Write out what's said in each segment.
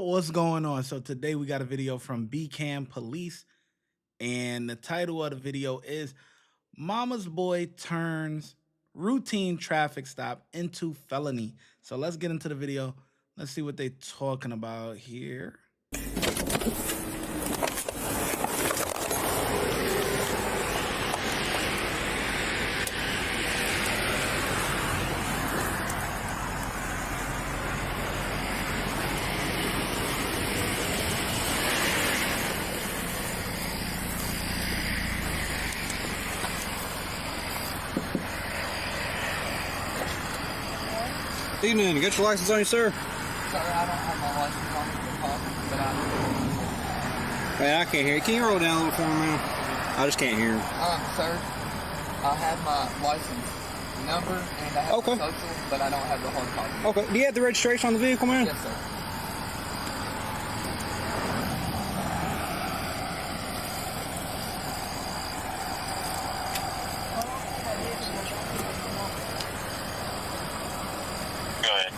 What's going on? So today we got a video from BCAM Police, and the title of the video is Mama's Boy Turns Routine Traffic Stop into Felony. So let's get into the video. Let's see what they're talking about here. Evening, you got your license on you, sir? Sorry, I don't have my license on me, but Man, I can't hear you. Can you roll down a little for me, man? I just can't hear you. sir, I have my license number and I have my social, but I don't have the hard copy. Okay. Do you have the registration on the vehicle, man? Yes, sir. Go ahead.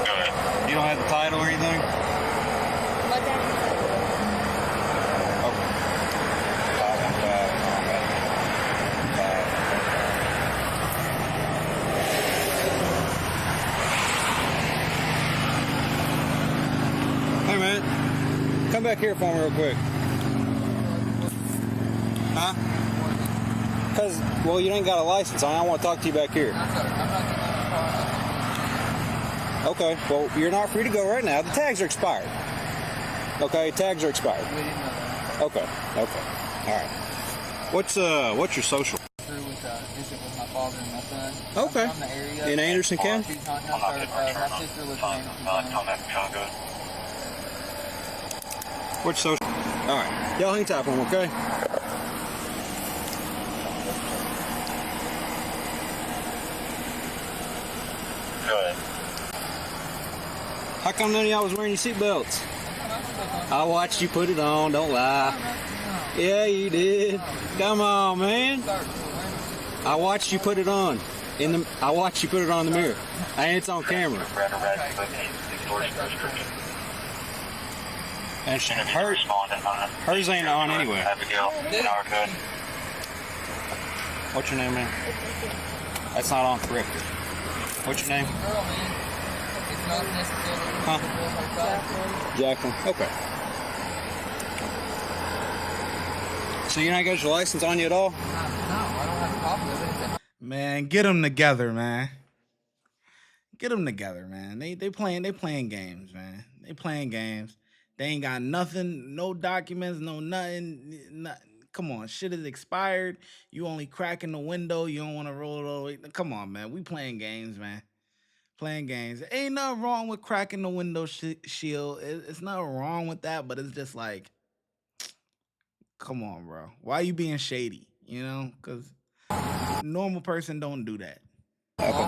Go ahead. You don't have the title or anything? Hey, man. Come back here for me real quick. Huh? Because, well, you ain't got a license on. I want to talk to you back here. No, sir, I'm not getting in the car. Okay, well, you're not free to go right now. The tags are expired. Okay, tags are expired. We didn't know that. Okay, all right. What's your social? Through with visit with my father and my son. Okay. I'm from the area. In Anderson County? No, sir, my sister lives in Anderson County. What's social? All right, y'all hang tight for them, okay? Go ahead. How come none of y'all was wearing your seatbelts? I watched you put it on, don't lie. Yeah, you did. Come on, man. I watched you put it on. I watched you put it on the mirror. And it's on camera. And hers ain't on anyway. Abigail, code. What's your name, man? That's not on correctly. What's your name? Girl, man. It's not necessarily. Huh? Jacqueline. Okay. So you not got your license on you at all? No, I don't have a copy of it. Man, get them together, man. Get them together, man. They playing games, man. They playing games. They ain't got nothing, no documents, no nothing. Come on, shit is expired. You only cracking the window. You don't want to roll it all the way. Come on, man. We playing games, man. Playing games. Ain't nothing wrong with cracking the window shield. It's nothing wrong with that, but it's just like, come on, bro. Why you being shady? You know, because normal person don't do that. Okay.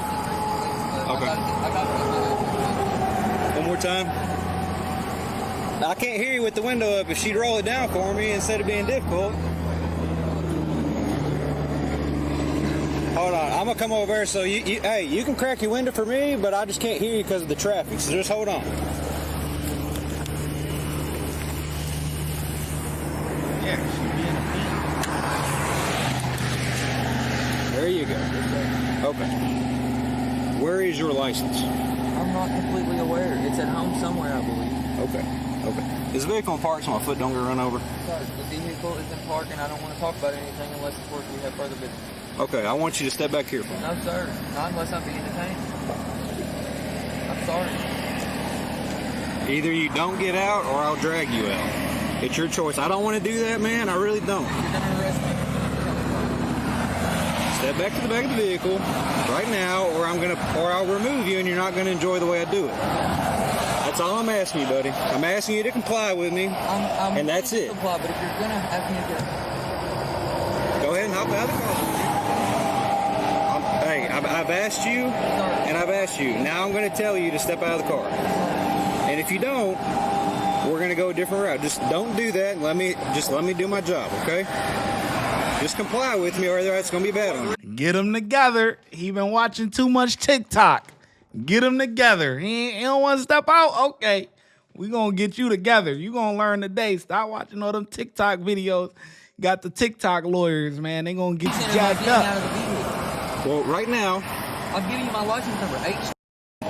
One more time. I can't hear you with the window up. If she'd roll it down for me instead of being difficult. Hold on, I'm gonna come over there so hey, you can crack your window for me, but I just can't hear you because of the traffic, so just hold on. Yeah, There you go. Okay. Where is your license? I'm not completely aware. It's at home somewhere, I believe. Okay. Is the vehicle in park so my foot don't get run over? Sorry, the vehicle is in park and I don't want to talk about anything unless, of course, we have further business. Okay, I want you to step back here for me. No, sir. Not unless I'm being detained. I'm sorry. Either you don't get out or I'll drag you out. It's your choice. I don't want to do that, man. I really don't. You're going to arrest me. Step back to the back of the vehicle right now, or I'll remove you, and you're not gonna enjoy the way I do it. That's all I'm asking you, buddy. I'm asking you to comply with me, and that's it. Comply, but if you're gonna ask me to go ahead and hop out of the car. Hey, I've asked you, and I've asked you. Now I'm gonna tell you to step out of the car, and if you don't, we're gonna go a different route. Just don't do that. Let me do my job, okay? Just comply with me, or it's gonna be bad on you. Get him together. He been watching too much TikTok. Get him together. He don't want to step out. Okay, we gonna get you together. You gonna learn today. Stop watching all them TikTok videos. Got the TikTok lawyers, man. They gonna get you jacked up. Well, right now, I'm giving you my license number.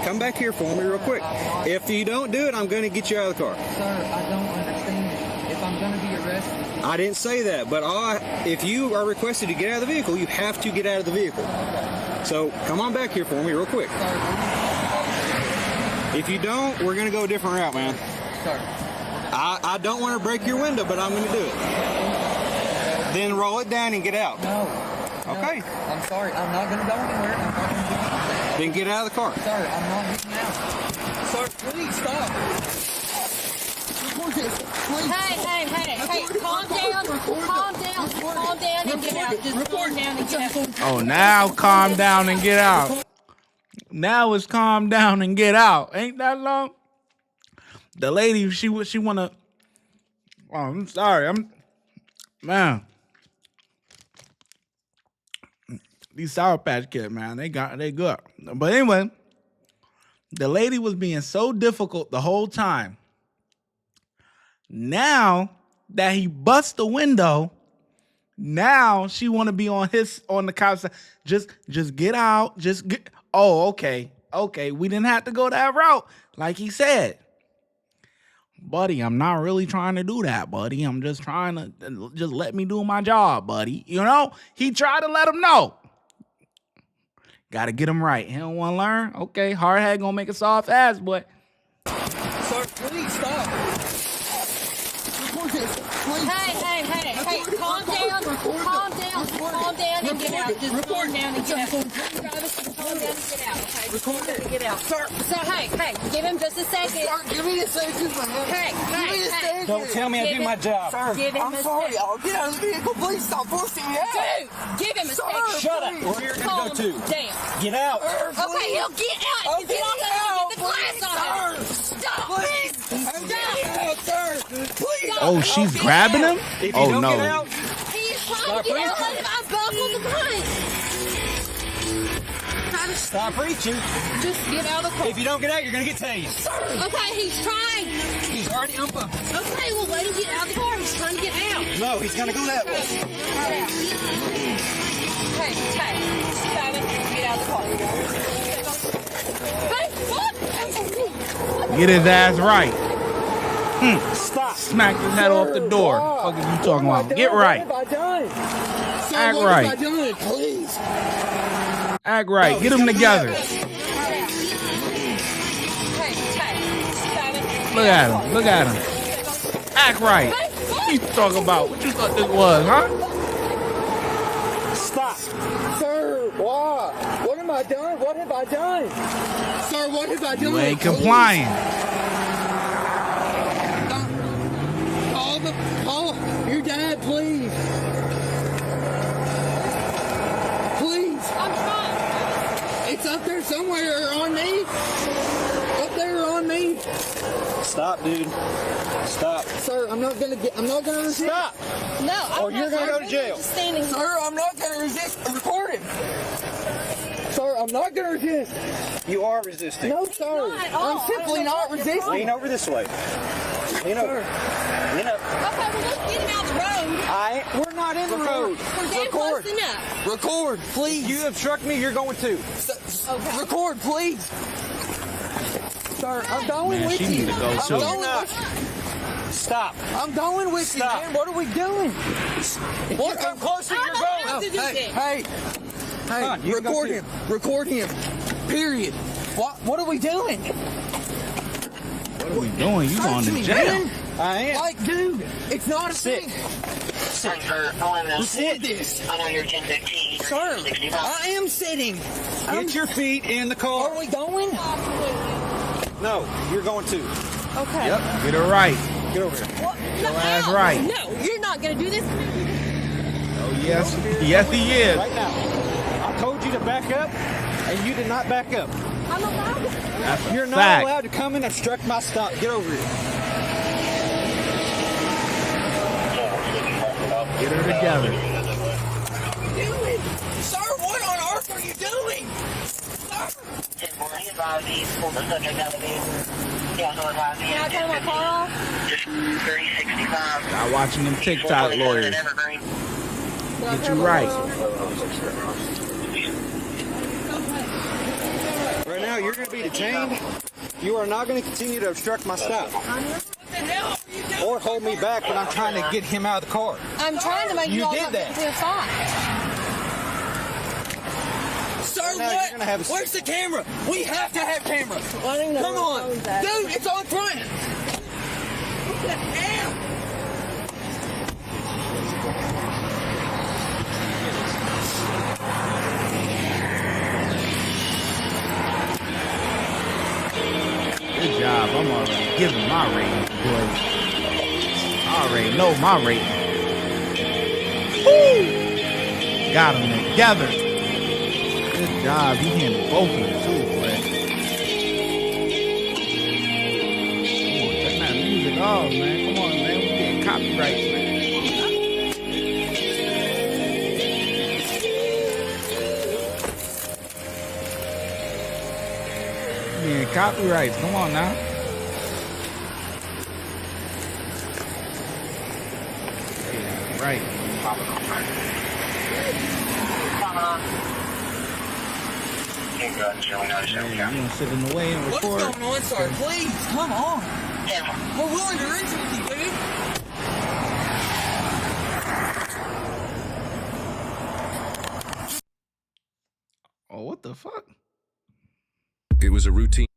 come back here for me real quick. If you don't do it, I'm gonna get you out of the car. Sir, I don't understand. If I'm gonna be arrested. I didn't say that, but if you are requested to get out of the vehicle, you have to get out of the vehicle. So come on back here for me real quick. If you don't, we're gonna go a different route, man. Sir. I don't want to break your window, but I'm gonna do it. Then roll it down and get out. No. Okay. I'm sorry. I'm not gonna go anywhere. I'm not gonna do anything. Then get out of the car. Sir, I'm not getting out. Sir, please stop. Report this. Please. Hey, calm down and get out. Just calm down and get out. Oh, now calm down and get out. Now it's calm down and get out. Ain't that long? The lady, she wanna. Oh, I'm sorry. Man. These Sour Patch Kids, man, they good. But anyway, the lady was being so difficult the whole time. Now that he bust the window, now she want to be on the cop's side. Just get out. Oh, okay. We didn't have to go that route, like he said. Buddy, I'm not really trying to do that, buddy. I'm just trying to just let me do my job, buddy. You know, he tried to let him know. Got to get him right. He don't want to learn. Okay, hard head gonna make a soft ass, boy. Sir, please stop. Report this. Please. Hey, calm down and get out. Just calm down and get out. Calm down and get out, okay? Record it. Get out. Sir. So, hey, give him just a second. Sir, give me a second. Hey. Don't tell me I do my job. Sir, Give him I'm a sorry. second. I'll get out of the vehicle. Please stop forcing me out. Dude, give him a second. Shut up. Where you're gonna go to? Down. Get out. Okay, he'll get out. If you don't know, get the glass on him. Stop. Please. I'm getting out, sir. Please. Oh, she's grabbing him? If you Oh, don't no. get out, He is trying to get out. Let him unbuckle the gun. stop reaching. Just get out of the car. If you don't get out, you're gonna get tased. Okay, he's trying. He's already unbuckled. Okay, well, let him get out of the car. He's trying to get out. No, he's gonna go that way. Hey, get out of the car. Hey, what? Get his ass right. Stop. Smack his head off the door. What the fuck is you talking about? Get right. What have I done? Sir, Act what right. have I done? Please. Act right. No, Get he's them gonna do together. Look at him. Act right. What you talking about? What you thought this was, huh? Stop. Sir, what? What am I done? What have I done? Sir, what have I done? You ain't complying. Call your dad, please. Please. I'm trying. It's up there somewhere on me. Up there on me. Stop, dude. Stop. Sir, I'm not gonna resist. Stop. No, Or you're gonna go to jail. Just standing here. Sir, I'm not gonna resist. Record him. Sir, I'm not gonna resist. You are resisting. No, sir. Not at all. I'm simply not resisting. Lean over this way. Lean over. Lean up. Okay, well, let's get him out of the road. We're not in the road. We're damn close enough. Record, please. You obstruct me, you're going too. Okay. Record, please. Sir, I'm going Man, with she you. need to go, I'm too. going with Stop. I'm going with Stop. you, man. What are we doing? If you come closer, I you're don't going. have to do Hey, this. hey, on, you can go record too. him. Record him. Period. What are we doing? What are we doing? You going Search to me, jail? man. I am. Like, dude, it's not a Sit. thing. For OMS Record this. on your 1015 Sir, 65. I am sitting. Get your feet in the car. Are we going? No, you're going too. Okay. Yep. Get her right. Get over here. What? Your No, ass ow. right. No, you're not going to do this. Oh, yes. Yes, he is. Right now. I told you to back up, and you did not back up. I'm allowed to. That's a You're not fact. allowed to come and obstruct my stop. Get over here. Get her together. Doing? Sir, what on earth are you doing? Sir! Can I turn my car off? Just 365. Stop watching them TikTok lawyers. Evergreen. Get you right. Right now, you're going to be detained. You are not going to continue to obstruct my stop. What the hell are you doing? Or hold me back when I'm trying to get him out of the car. I'm trying to make You you all did come that. to a stop. Sir, Now you're gonna have what? a- Where's the camera? We have to have camera. Well, I don't even know Come where on. the phone's at. Dude, it's on front. What the hell? Good job. I'm already giving my rating, boys. I already know my rating. Woo! Got them together. Good job. He handled both of them too, boy. Come on, turn that music off, man. Come on, man. We getting copyrights, man. Yeah, copyrights. Come on now. Yeah, right. Man, you don't sit in the way and What's record. going on, sir? Please, come on. We're willing to reach with you, dude. Oh, what the fuck? It was a routine.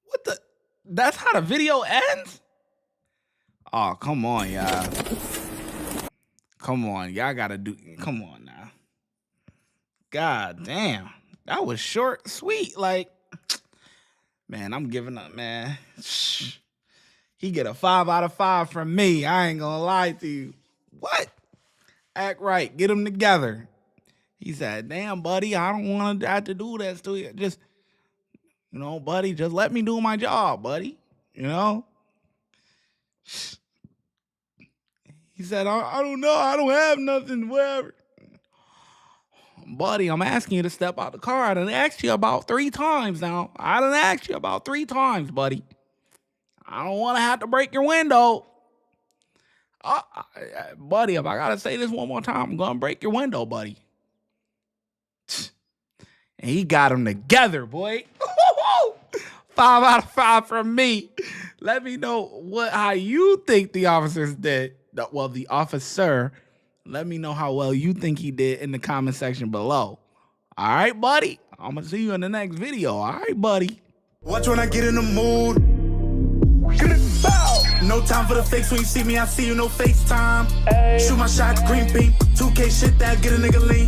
What the? That's how the video ends? Oh, come on, y'all. Come on. Y'all gotta do. Come on now. God damn. That was short, sweet. Like, man, I'm giving up, man. Shh. He get a 5 out of 5 from me. I ain't gonna lie to you. What? Act right. Get them together. He said, damn, buddy, I don't want to have to do this to you. Just, you know, buddy, just let me do my job, buddy. You know? He said, I don't know. I don't have nothing, whatever. Buddy, I'm asking you to step out the car. I done asked you about 3 times now. I done asked you about 3 times, buddy. I don't want to have to break your window. Buddy, if I got to say this one more time, I'm going to break your window, buddy. And he got them together, boy. 5 out of 5 from me. Let me know how you think the officers did. Well, the officer. Let me know how well you think he did in the comment section below. All right, buddy? I'm going to see you in the next video. All right, buddy? Watch when I get in the mood. No time for the fakes. When you see me, I see you, no FaceTime. Shoot my shot, green beam. 2K shit that get a nigga lean.